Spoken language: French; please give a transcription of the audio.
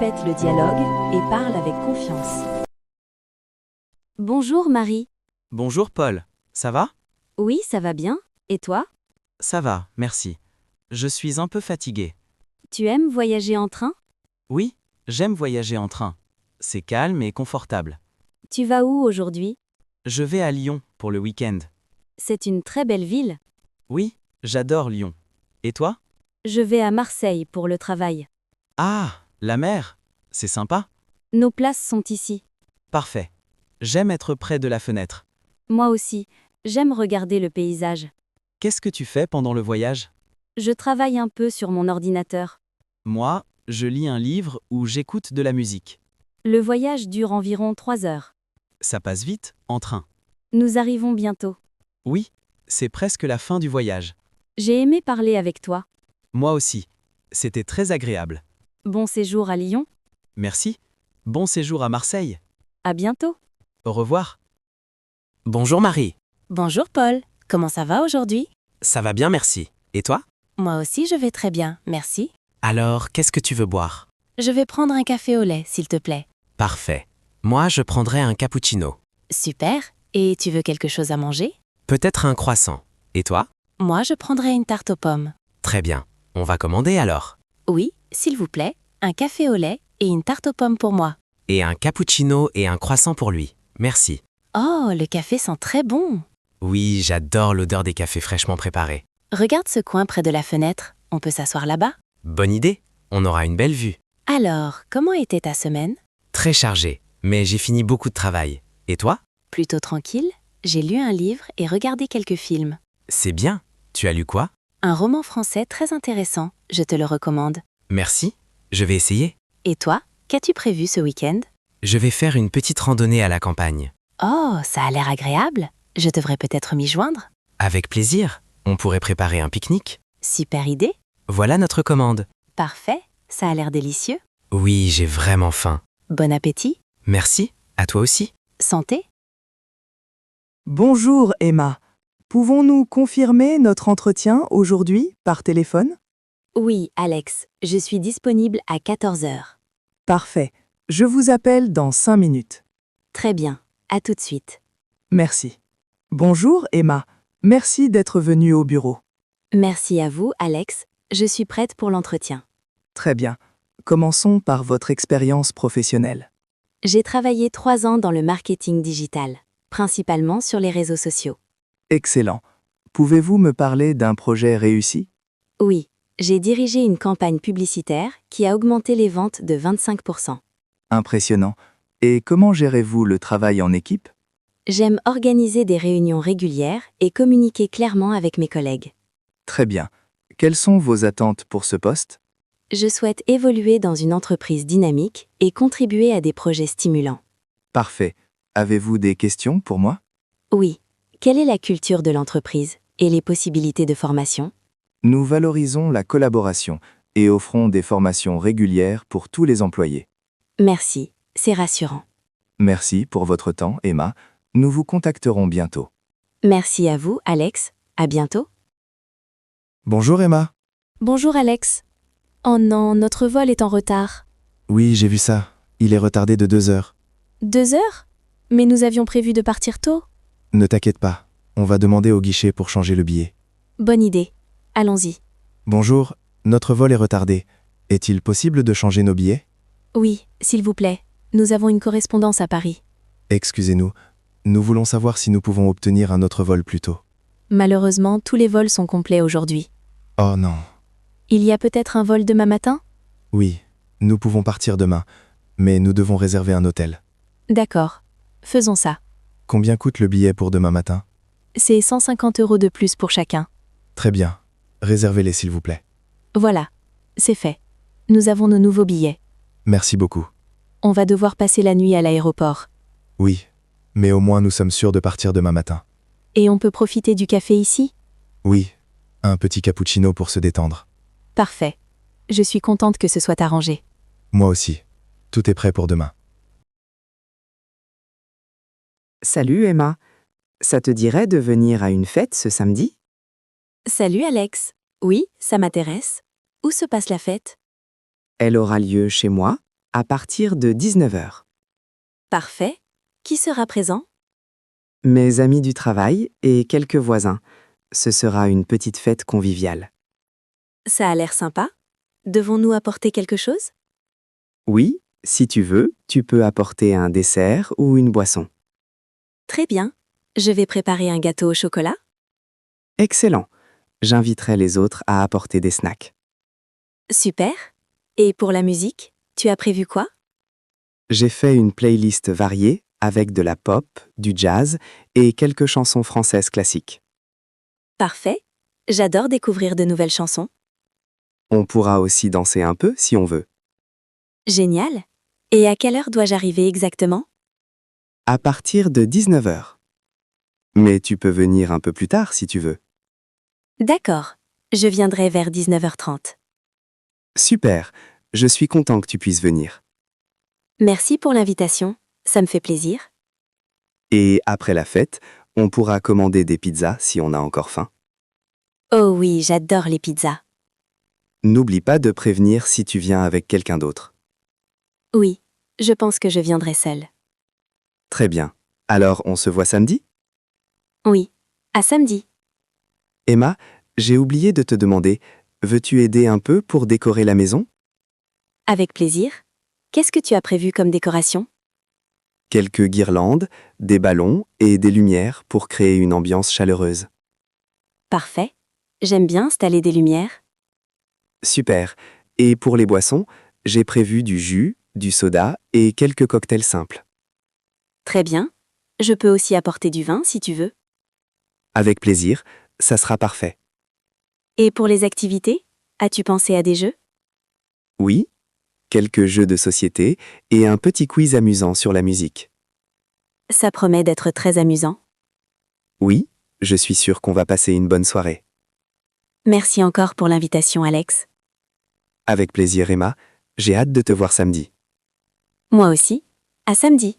répète le dialogue et parle avec confiance. Bonjour Marie. Bonjour Paul, ça va? Oui, ça va bien. Et toi? Ça va, merci. Je suis un peu fatigué. Tu aimes voyager en train? Oui, j'aime voyager en train. C'est calme et confortable. Tu vas où aujourd'hui? Je vais à Lyon pour le week-end. C'est une très belle ville. Oui, j'adore Lyon. Et toi? Je vais à Marseille pour le travail. Ah, la mer. C'est sympa. Nos places sont ici. Parfait. J'aime être près de la fenêtre. Moi aussi, j'aime regarder le paysage. Qu'est-ce que tu fais pendant le voyage? Je travaille un peu sur mon ordinateur. Moi, je lis un livre ou j'écoute de la musique. Le voyage dure environ 3 heures. Ça passe vite, en train. Nous arrivons bientôt. Oui, c'est presque la fin du voyage. J'ai aimé parler avec toi. Moi aussi. C'était très agréable. Bon séjour à Lyon. Merci. Bon séjour à Marseille. À bientôt. Au revoir. Bonjour Marie. Bonjour Paul, comment ça va aujourd'hui? Ça va bien, merci. Et toi? Moi aussi je vais très bien, merci. Alors, qu'est-ce que tu veux boire? Je vais prendre un café au lait, s'il te plaît. Parfait. Moi, je prendrai un cappuccino. Super, et tu veux quelque chose à manger? Peut-être un croissant. Et toi? Moi je prendrai une tarte aux pommes. Très bien. On va commander alors. Oui, s'il vous plaît, un café au lait et une tarte aux pommes pour moi. Et un cappuccino et un croissant pour lui. Merci. Oh, le café sent très bon. Oui, j'adore l'odeur des cafés fraîchement préparés. Regarde ce coin près de la fenêtre, on peut s'asseoir là-bas? Bonne idée. On aura une belle vue. Alors, comment était ta semaine? Très chargée, mais j'ai fini beaucoup de travail. Et toi? Plutôt tranquille, j'ai lu un livre et regardé quelques films. C'est bien. Tu as lu quoi? Un roman français très intéressant, je te le recommande. Merci. Je vais essayer. Et toi, qu'as-tu prévu ce week-end? Je vais faire une petite randonnée à la campagne. Oh, ça a l'air agréable. Je devrais peut-être m'y joindre. Avec plaisir. On pourrait préparer un pique-nique. Super idée. Voilà notre commande. Parfait, ça a l'air délicieux. Oui, j'ai vraiment faim. Bon appétit. Merci. À toi aussi. Santé. Bonjour Emma. Pouvons-nous confirmer notre entretien aujourd'hui par téléphone? Oui, Alex, je suis disponible à 14 heures. Parfait. Je vous appelle dans 5 minutes. Très bien. À tout de suite. Merci. Bonjour Emma. Merci d'être venue au bureau. Merci à vous, Alex. Je suis prête pour l'entretien. Très bien. Commençons par votre expérience professionnelle. J'ai travaillé 3 ans dans le marketing digital, principalement sur les réseaux sociaux. Excellent. Pouvez-vous me parler d'un projet réussi? Oui, j'ai dirigé une campagne publicitaire qui a augmenté les ventes de 25%. Impressionnant. Et comment gérez-vous le travail en équipe? J'aime organiser des réunions régulières et communiquer clairement avec mes collègues. Très bien. Quelles sont vos attentes pour ce poste? Je souhaite évoluer dans une entreprise dynamique et contribuer à des projets stimulants. Parfait. Avez-vous des questions pour moi? Oui, quelle est la culture de l'entreprise et les possibilités de formation? Nous valorisons la collaboration et offrons des formations régulières pour tous les employés. Merci, c'est rassurant. Merci pour votre temps, Emma. Nous vous contacterons bientôt. Merci à vous, Alex. À bientôt. Bonjour Emma. Bonjour Alex. Oh non, notre vol est en retard. Oui, j'ai vu ça. Il est retardé de 2 heures. 2 heures? Mais nous avions prévu de partir tôt. Ne t'inquiète pas. On va demander au guichet pour changer le billet. Bonne idée. Allons-y. Bonjour, notre vol est retardé. Est-il possible de changer nos billets? Oui, s'il vous plaît. Nous avons une correspondance à Paris. Excusez-nous. Nous voulons savoir si nous pouvons obtenir un autre vol plus tôt. Malheureusement, tous les vols sont complets aujourd'hui. Oh non. Il y a peut-être un vol demain matin? Oui, nous pouvons partir demain, mais nous devons réserver un hôtel. D'accord. Faisons ça. Combien coûte le billet pour demain matin? C'est 150 € de plus pour chacun. Très bien. Réservez-les s'il vous plaît. Voilà. C'est fait. Nous avons nos nouveaux billets. Merci beaucoup. On va devoir passer la nuit à l'aéroport. Oui, mais au moins nous sommes sûrs de partir demain matin. Et on peut profiter du café ici? Oui, un petit cappuccino pour se détendre. Parfait. Je suis contente que ce soit arrangé. Moi aussi. Tout est prêt pour demain. Salut Emma, ça te dirait de venir à une fête ce samedi? Salut Alex. Oui, ça m'intéresse. Où se passe la fête? Elle aura lieu chez moi, À partir de 19 heures. Parfait. Qui sera présent? Mes amis du travail et quelques voisins. Ce sera une petite fête conviviale. Ça a l'air sympa. Devons-nous apporter quelque chose? Oui, si tu veux, tu peux apporter un dessert ou une boisson. Très bien. Je vais préparer un gâteau au chocolat. Excellent. J'inviterai les autres à apporter des snacks. Super. Et pour la musique, tu as prévu quoi? J'ai fait une playlist variée avec de la pop, du jazz et quelques chansons françaises classiques. Parfait. J'adore découvrir de nouvelles chansons. On pourra aussi danser un peu si on veut. Génial. Et à quelle heure dois-je arriver exactement? À partir de 19 heures. Mais tu peux venir un peu plus tard si tu veux. D'accord. Je viendrai vers 19h30. Super, je suis content que tu puisses venir. Merci pour l'invitation. Ça me fait plaisir. Et après la fête, on pourra commander des pizzas si on a encore faim. Oh oui, j'adore les pizzas. N'oublie pas de prévenir si tu viens avec quelqu'un d'autre. Oui, je pense que je viendrai seule. Très bien. Alors on se voit samedi? Oui. À samedi. Emma, j'ai oublié de te demander, veux-tu aider un peu pour décorer la maison? Avec plaisir. Qu'est-ce que tu as prévu comme décoration? Quelques guirlandes, des ballons et des lumières pour créer une ambiance chaleureuse. Parfait. J'aime bien installer des lumières. Super. Et pour les boissons, j'ai prévu du jus, du soda et quelques cocktails simples. Très bien. Je peux aussi apporter du vin si tu veux. Avec plaisir, ça sera parfait. Et pour les activités, as-tu pensé à des jeux? Oui, quelques jeux de société et un petit quiz amusant sur la musique. Ça promet d'être très amusant. Oui, je suis sûr qu'on va passer une bonne soirée. Merci encore pour l'invitation, Alex. Avec plaisir, Emma, j'ai hâte de te voir samedi. Moi aussi. À samedi.